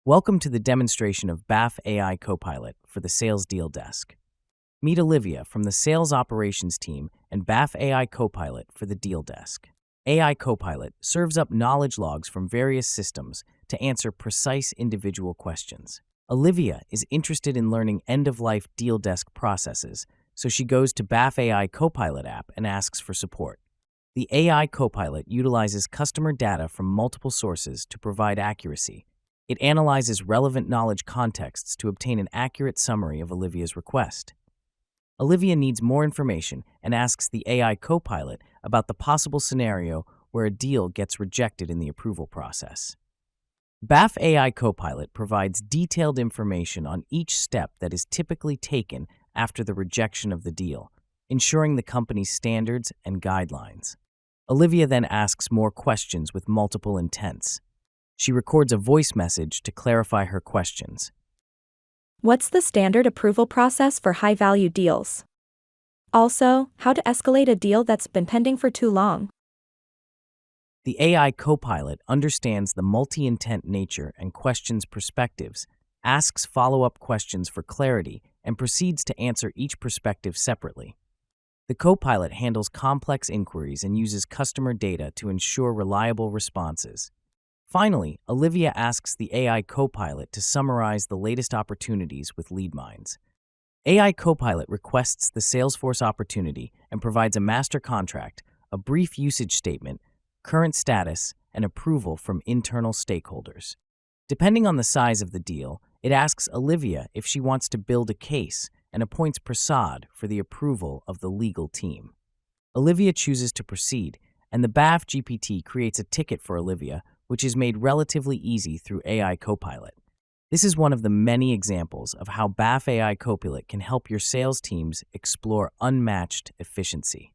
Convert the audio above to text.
Welcome to the demonstration of BAF AI Copilot for the Sales Deal Desk. Meet Olivia from the Sales Operations Team and BAF AI Copilot for the Deal Desk. AI Copilot serves up knowledge logs from various systems to answer precise individual questions. Olivia is interested in learning end-of-life deal desk processes, so she goes to BAF AI Copilot app and asks for support. The AI Copilot utilizes customer data from multiple sources to provide accuracy. It analyzes relevant knowledge contexts to obtain an accurate summary of Olivia's request. Olivia needs more information and asks the AI Copilot about the possible scenario where a deal gets rejected in the approval process. BAF AI Copilot provides detailed information on each step that is typically taken after the rejection of the deal, ensuring the company's standards and guidelines. Olivia then asks more questions with multiple intents. She records a voice message to clarify her questions. What's the standard approval process for high-value deals? Also, how to escalate a deal that's been pending for too long? The AI Copilot understands the multi-intent nature and questions perspectives, asks follow-up questions for clarity, and proceeds to answer each perspective separately. The Copilot handles complex inquiries and uses customer data to ensure reliable responses. Finally, Olivia asks the AI Copilot to summarize the latest opportunities with lead minds. AI Copilot requests the Salesforce opportunity and provides a master contract, a brief usage statement, current status, and approval from internal stakeholders. Depending on the size of the deal, it asks Olivia if she wants to build a case and appoints Prasad for the approval of the legal team. Olivia chooses to proceed, and the BAF GPT creates a ticket for Olivia, which is made relatively easy through AI Copilot. This is one of the many examples of how BAF AI Copilot can help your sales teams explore unmatched efficiency.